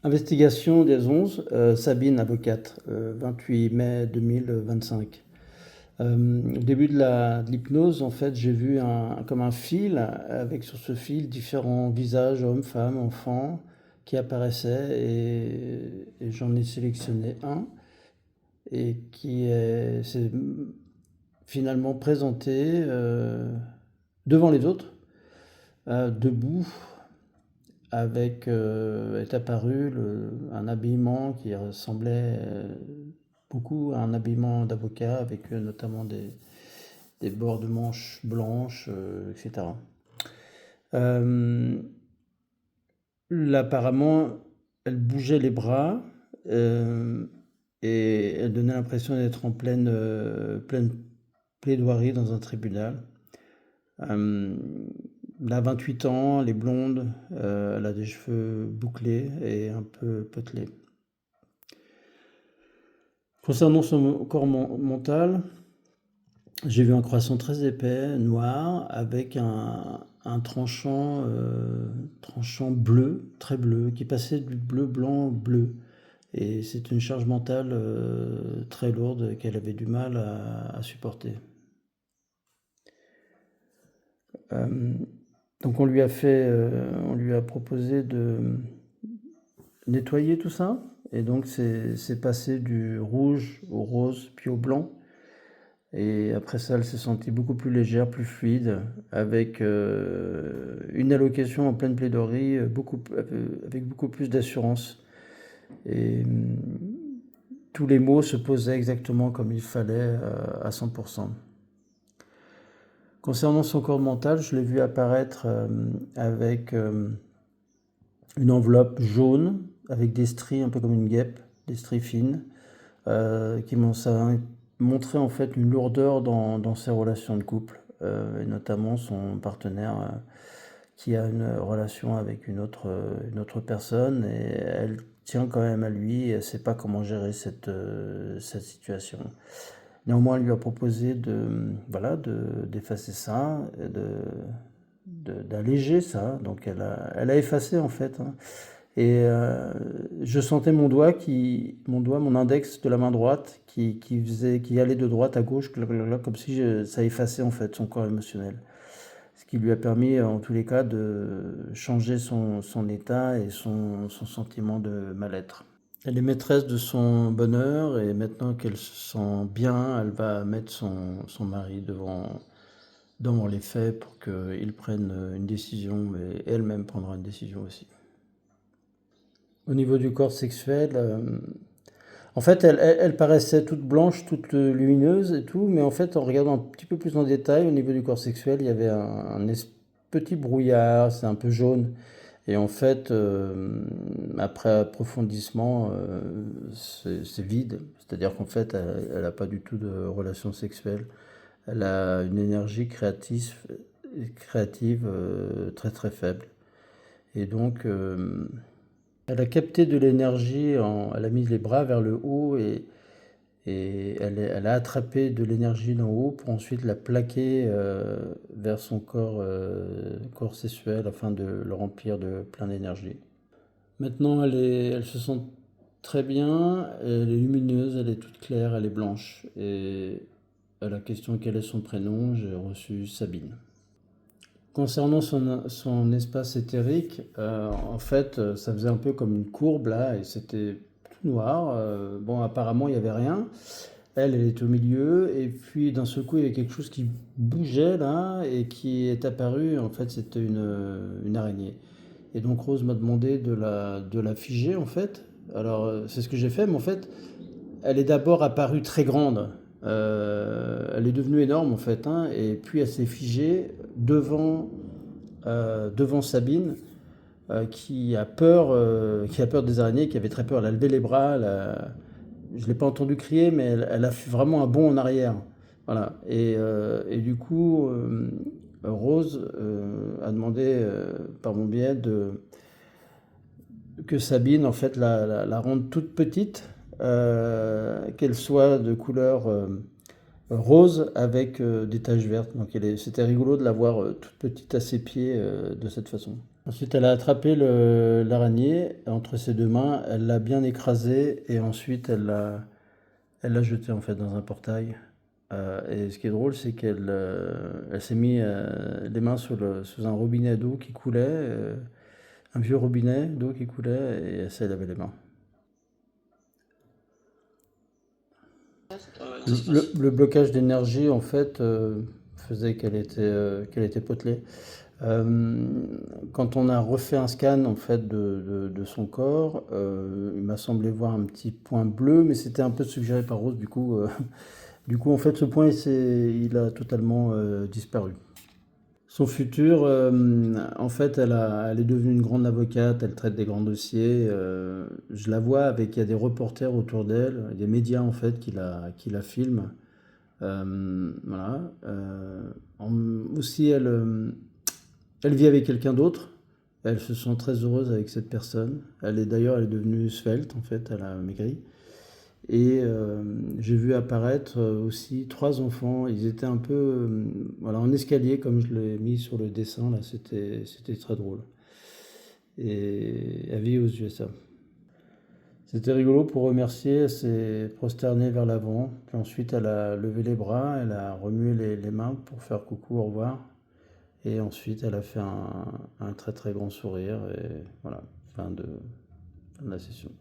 Investigation des 11, Sabine, avocate, 28 mai 2025. Au début de l'hypnose, en fait, j'ai vu comme un fil, avec sur ce fil différents visages, hommes, femmes, enfants, qui apparaissaient et j'en ai sélectionné un et s'est finalement présenté devant les autres, debout, est apparu un habillement qui ressemblait beaucoup à un habillement d'avocat, avec notamment des bords de manches blanches, etc. Euh, Là, apparemment, elle bougeait les bras et elle donnait l'impression d'être en pleine plaidoirie dans un tribunal. Elle a 28 ans, elle est blonde, elle a des cheveux bouclés et un peu potelés. Concernant son corps mental, j'ai vu un croissant très épais, noir, avec un tranchant bleu, très bleu, qui passait du bleu, blanc, bleu. Et c'est une charge mentale très lourde qu'elle avait du mal à supporter. Euh, donc on lui a proposé de nettoyer tout ça. Et donc c'est passé du rouge au rose, puis au blanc. Et après ça, elle s'est sentie beaucoup plus légère, plus fluide, avec une allocation en pleine plaidoirie, avec beaucoup plus d'assurance. Et tous les mots se posaient exactement comme il fallait à 100%. Concernant son corps mental, je l'ai vu apparaître avec une enveloppe jaune, avec des stries un peu comme une guêpe, des stries fines, ça a montré en fait une lourdeur dans ses relations de couple, et notamment son partenaire qui a une relation avec une autre personne, et elle tient quand même à lui et elle ne sait pas comment gérer cette situation. Néanmoins, elle lui a proposé d'effacer ça, d'alléger ça. Donc elle a effacé en fait, hein. Et je sentais mon index de la main droite qui allait de droite à gauche, comme si ça effaçait en fait son corps émotionnel. Ce qui lui a permis, en tous les cas, de changer son état et son sentiment de mal-être. Elle est maîtresse de son bonheur et maintenant qu'elle se sent bien, elle va mettre son mari devant les faits pour qu'il prenne une décision, mais elle-même prendra une décision aussi. Au niveau du corps sexuel, en fait, elle paraissait toute blanche, toute lumineuse et tout, mais en fait, en regardant un petit peu plus en détail, au niveau du corps sexuel, il y avait petit brouillard, c'est un peu jaune. Et en fait, après approfondissement, c'est vide. C'est-à-dire qu'en fait, elle n'a pas du tout de relation sexuelle. Elle a une énergie créative très très faible. Et donc, elle a capté de l'énergie, elle a mis les bras vers le haut et elle a attrapé de l'énergie d'en haut pour ensuite la plaquer vers son corps sexuel afin de le remplir de plein d'énergie. Maintenant, elle se sent très bien, elle est lumineuse, elle est toute claire, elle est blanche. Et à la question quel est son prénom, j'ai reçu Sabine. Concernant son espace éthérique, en fait, ça faisait un peu comme une courbe là, et c'était tout noir. Bon, apparemment, il n'y avait rien. Elle est au milieu, et puis d'un seul coup, il y avait quelque chose qui bougeait là, et qui est apparu. En fait, c'était une araignée. Et donc Rose m'a demandé de la figer en fait. Alors c'est ce que j'ai fait, mais en fait, elle est d'abord apparue très grande. Elle est devenue énorme en fait, hein, et puis elle s'est figée devant Sabine, qui a peur des araignées, qui avait très peur. Elle a levé les bras, je ne l'ai pas entendu crier, mais elle a fait vraiment un bond en arrière. Voilà. Et du coup, Rose a demandé, par mon biais, que Sabine, en fait, la rende toute petite, qu'elle soit de couleur rose avec des taches vertes. Donc c'était rigolo de la voir toute petite à ses pieds de cette façon. Ensuite, elle a attrapé l'araignée entre ses deux mains, elle l'a bien écrasée et ensuite elle l'a jetée en fait dans un portail. Et ce qui est drôle, c'est elle s'est mis les mains sous un robinet d'eau qui coulait, un vieux robinet d'eau qui coulait, et elle s'est lavé les mains. Le blocage d'énergie, en fait, faisait qu'elle était potelée. Euh, Quand on a refait un scan en fait de son corps, il m'a semblé voir un petit point bleu, mais c'était un peu suggéré par Rose. Du coup en fait, ce point il a totalement disparu. Son futur, en fait, elle est devenue une grande avocate, elle traite des grands dossiers. Je la vois il y a des reporters autour d'elle, des médias en fait qui la filment. Voilà. Aussi, elle vit avec quelqu'un d'autre. Elle se sent très heureuse avec cette personne. Elle est devenue svelte en fait, elle a maigri. Et j'ai vu apparaître aussi trois enfants. Ils étaient un peu voilà, en escalier, comme je l'ai mis sur le dessin. Là, c'était très drôle. Et elle vit aux USA. C'était rigolo pour remercier. Elle s'est prosternée vers l'avant. Puis ensuite, elle a levé les bras. Elle a remué les mains pour faire coucou, au revoir. Et ensuite, elle a fait un très très grand sourire. Et voilà, fin de la session.